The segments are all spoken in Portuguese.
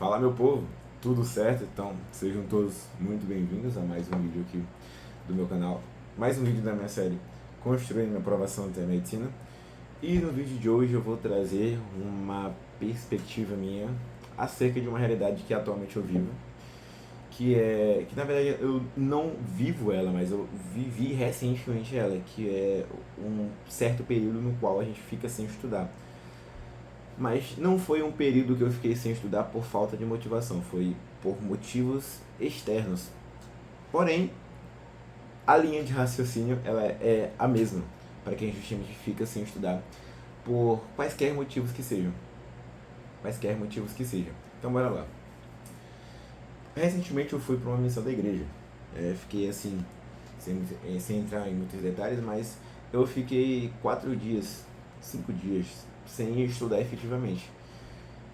Fala meu povo, tudo certo? Então sejam todos muito bem-vindos a mais um vídeo aqui do meu canal, mais um vídeo da minha série Construindo minha aprovação da medicina. E no vídeo de hoje eu vou trazer uma perspectiva minha acerca de uma realidade que atualmente eu vivo, que na verdade eu não vivo ela, mas eu vivi recentemente ela, que é um certo período no qual a gente fica sem estudar. Mas não foi um período que eu fiquei sem estudar por falta de motivação, foi por motivos externos. Porém, a linha de raciocínio ela é a mesma para quem justamente fica sem estudar por quaisquer motivos que sejam. Quaisquer motivos que sejam. Então bora lá. Recentemente eu fui para uma missão da igreja. Fiquei assim, sem entrar em muitos detalhes, mas eu fiquei 4 dias, 5 dias sem estudar efetivamente.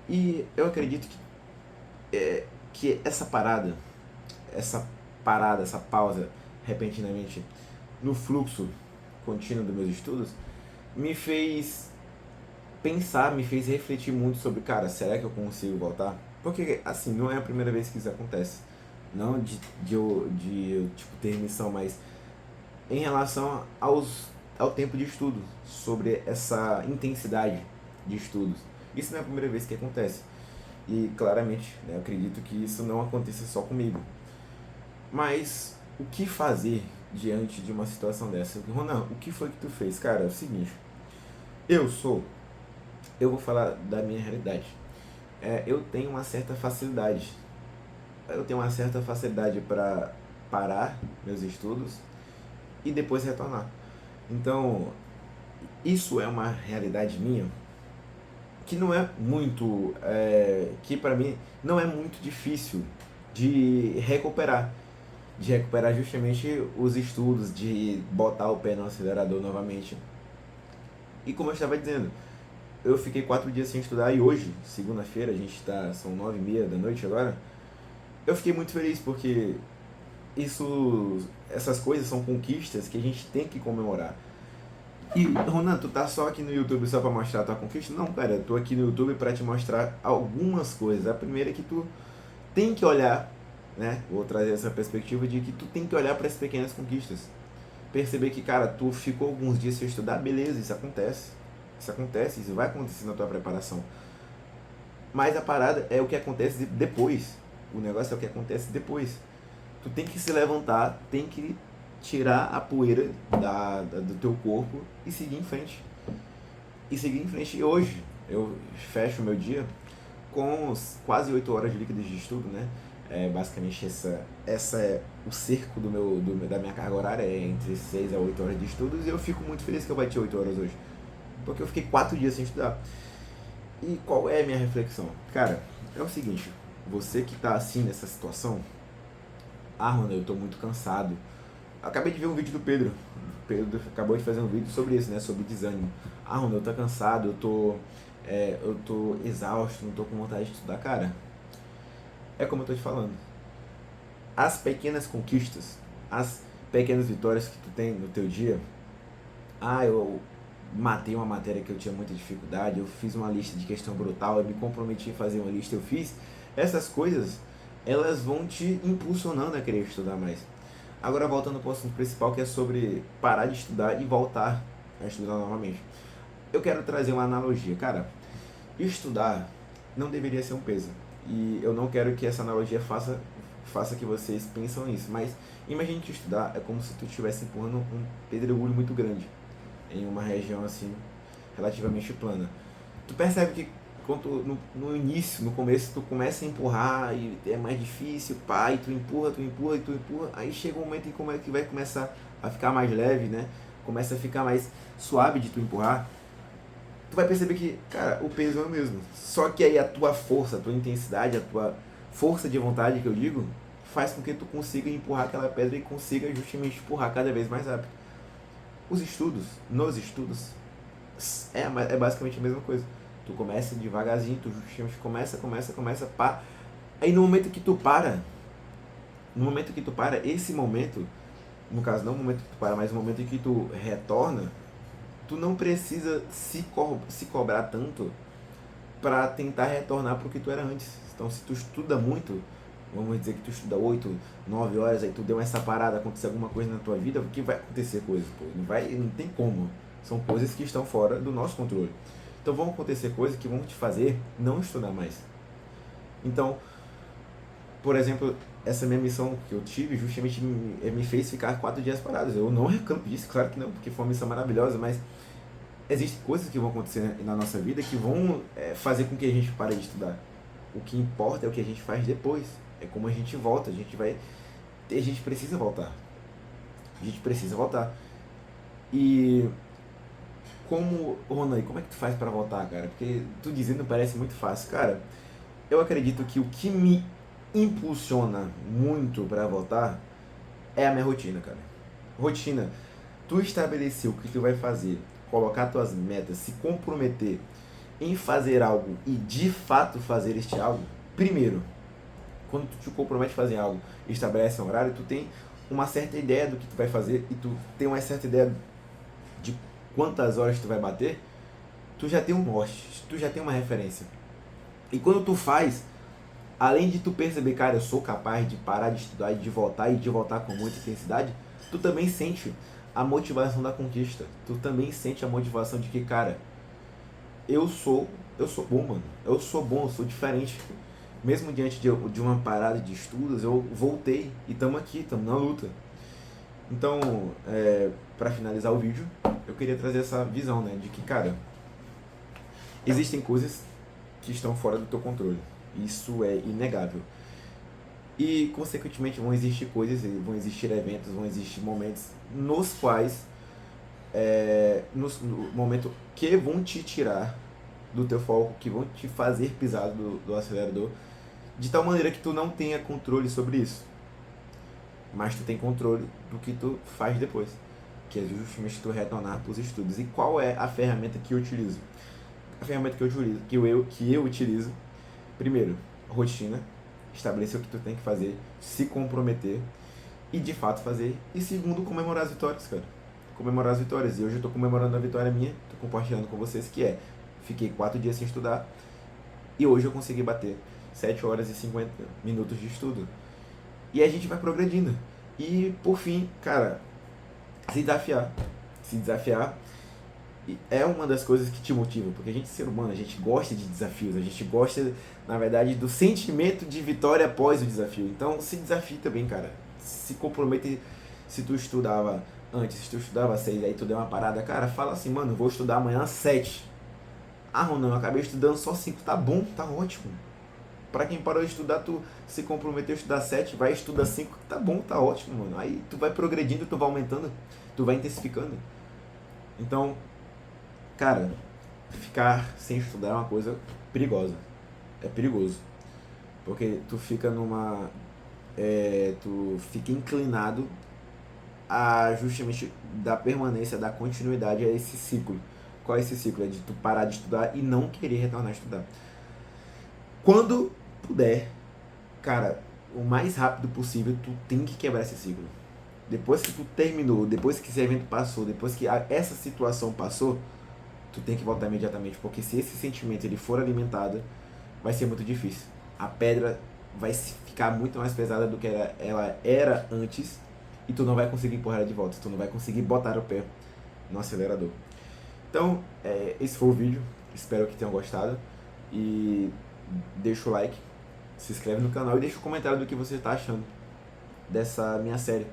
E eu acredito que essa pausa repentinamente no fluxo contínuo dos meus estudos, me fez pensar, me fez refletir muito sobre, cara, será que eu consigo voltar? Porque, assim, não é a primeira vez que isso acontece. Não de tipo, ter missão, mas em relação ao tempo de estudo, sobre essa intensidade de estudos. Isso não é a primeira vez que acontece. E claramente, né, eu acredito que isso não aconteça só comigo. Mas o que fazer diante de uma situação dessa? Ronan, o que foi que tu fez? Cara, é o seguinte, eu sou, eu vou falar da minha realidade. Eu tenho uma certa facilidade. Eu tenho uma certa facilidade para parar meus estudos e depois retornar. Então, isso é uma realidade minha que não é muito, que para mim não é muito difícil de recuperar justamente os estudos, de botar o pé no acelerador novamente. E como eu estava dizendo, eu fiquei 4 dias sem estudar e hoje, segunda-feira, são 9h30 da noite agora, eu fiquei muito feliz porque essas coisas são conquistas que a gente tem que comemorar. E, Ronan, tu tá só aqui no YouTube só pra mostrar a tua conquista? Não, cara, eu tô aqui no YouTube pra te mostrar algumas coisas. A primeira é que tu tem que olhar, né? Vou trazer essa perspectiva de que tu tem que olhar para as pequenas conquistas. Perceber que, cara, tu ficou alguns dias sem estudar, beleza, isso acontece. Isso acontece, isso vai acontecer na tua preparação. Mas a parada é o que acontece depois. O negócio é o que acontece depois. Tu tem que se levantar, tem que tirar a poeira do teu corpo e seguir em frente. E hoje eu fecho o meu dia com quase 8 horas de líquidos de estudo, né? Basicamente essa é o cerco da minha carga horária, é entre 6 a 8 horas de estudos, e eu fico muito feliz que eu bati 8 horas hoje, porque eu fiquei 4 dias sem estudar. E qual é a minha reflexão? Cara, é o seguinte, você que tá assim nessa situação, mano, eu tô muito cansado. Eu acabei de ver um vídeo do Pedro. O Pedro acabou de fazer um vídeo sobre isso, né? Sobre desânimo. Mano, eu tô cansado, eu tô exausto, não tô com vontade de estudar. Cara, é como eu tô te falando. As pequenas conquistas, as pequenas vitórias que tu tem no teu dia. Eu matei uma matéria que eu tinha muita dificuldade, eu fiz uma lista de questão brutal, eu me comprometi em fazer uma lista, eu fiz. Essas coisas, elas vão te impulsionando a querer estudar mais. Agora voltando para o assunto principal, que é sobre parar de estudar e voltar a estudar novamente. Eu quero trazer uma analogia. Cara, estudar não deveria ser um peso. E eu não quero que essa analogia faça que vocês pensam nisso. Mas imagine que estudar é como se tu estivesse empurrando um pedregulho muito grande em uma região assim relativamente plana. Tu percebe que quando no início, no começo, tu começa a empurrar e é mais difícil, pá, e tu empurra, e tu empurra, aí chega um momento em como é que vai começar a ficar mais leve, né? Começa a ficar mais suave de tu empurrar. Tu vai perceber que, cara, o peso é o mesmo. Só que aí a tua força, a tua intensidade, a tua força de vontade, que eu digo, faz com que tu consiga empurrar aquela pedra e consiga justamente empurrar cada vez mais rápido. Nos estudos, é basicamente a mesma coisa. Tu começa devagarzinho, tu justamente começa, pá. Aí no momento que tu para, esse momento, no caso não o momento que tu para, mas o momento em que tu retorna, tu não precisa se cobrar tanto para tentar retornar para o que tu era antes. Então, se tu estuda muito, vamos dizer que tu estuda 8, 9 horas, aí tu deu essa parada, aconteceu alguma coisa na tua vida, porque vai acontecer coisa, pô. Não tem como. São coisas que estão fora do nosso controle. Então vão acontecer coisas que vão te fazer não estudar mais. Então, por exemplo, essa minha missão que eu tive justamente me fez ficar 4 dias parados. Eu não reclamo disso, claro que não, porque foi uma missão maravilhosa, mas existem coisas que vão acontecer na nossa vida que vão fazer com que a gente pare de estudar. O que importa é o que a gente faz depois. É como a gente volta, a gente precisa voltar. A gente precisa voltar. E Ronald, como é que tu faz pra voltar, cara? Porque tu dizendo parece muito fácil. Cara, eu acredito que o que me impulsiona muito pra voltar é a minha rotina, cara. Rotina. Tu estabeleceu o que tu vai fazer, colocar tuas metas, se comprometer em fazer algo e de fato fazer este algo. Primeiro, quando tu te compromete a fazer algo e estabelece um horário, tu tem uma certa ideia do que tu vai fazer e tu tem uma certa ideia de quantas horas tu vai bater, tu já tem um norte, tu já tem uma referência. E quando tu faz, além de tu perceber, cara, eu sou capaz de parar de estudar e de voltar com muita intensidade, tu também sente a motivação da conquista. Tu também sente a motivação de que, cara, eu sou bom, mano. Eu sou bom, eu sou diferente. Mesmo diante de uma parada de estudos, eu voltei e estamos aqui, estamos na luta. Então, para finalizar o vídeo, eu queria trazer essa visão, né, de que, cara, existem coisas que estão fora do teu controle. Isso é inegável. E, consequentemente, vão existir coisas, vão existir eventos, vão existir momentos nos quais, no momento que vão te tirar do teu foco, que vão te fazer pisar do acelerador, de tal maneira que tu não tenha controle sobre isso. Mas tu tem controle do que tu faz depois, que é justamente tu retornar para os estudos. E qual é a ferramenta que eu utilizo? A ferramenta que eu utilizo, primeiro, rotina, estabelecer o que tu tem que fazer, se comprometer e de fato fazer. E segundo, comemorar as vitórias, cara. Comemorar as vitórias. E hoje eu tô comemorando a vitória minha, tô compartilhando com vocês, que fiquei 4 dias sem estudar e hoje eu consegui bater 7 horas e 50 minutos de estudo. E a gente vai progredindo. E por fim, cara, se desafiar. Se desafiar é uma das coisas que te motiva, porque a gente é ser humano, a gente gosta de desafios, a gente gosta, na verdade, do sentimento de vitória após o desafio. Então se desafie também, cara. Se compromete. Se tu estudava antes, se tu estudava 6, aí tu deu uma parada, cara, fala assim, mano, vou estudar amanhã às 7. Ah, não, eu acabei estudando só 5, tá bom, tá ótimo. Pra quem parou de estudar, tu se comprometeu a estudar 7, vai estudar 5, tá bom, tá ótimo, mano. Aí tu vai progredindo, tu vai aumentando, tu vai intensificando. Então, cara, ficar sem estudar é uma coisa perigosa. É perigoso. Porque tu fica tu fica inclinado a justamente dar permanência, dar continuidade a esse ciclo. Qual é esse ciclo? É de tu parar de estudar e não querer retornar a estudar. Quando puder, cara, o mais rápido possível, tu tem que quebrar esse ciclo. Depois que tu terminou, depois que esse evento passou, depois que essa situação passou, tu tem que voltar imediatamente, porque se esse sentimento ele for alimentado, vai ser muito difícil. A pedra vai ficar muito mais pesada do que ela era antes e tu não vai conseguir empurrar ela de volta, tu não vai conseguir botar o pé no acelerador. Então, esse foi o vídeo, espero que tenham gostado e deixa o like, se inscreve no canal e deixa um comentário do que você está achando dessa minha série,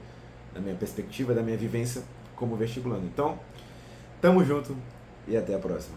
da minha perspectiva, da minha vivência como vestibulando. Então, tamo junto e até a próxima.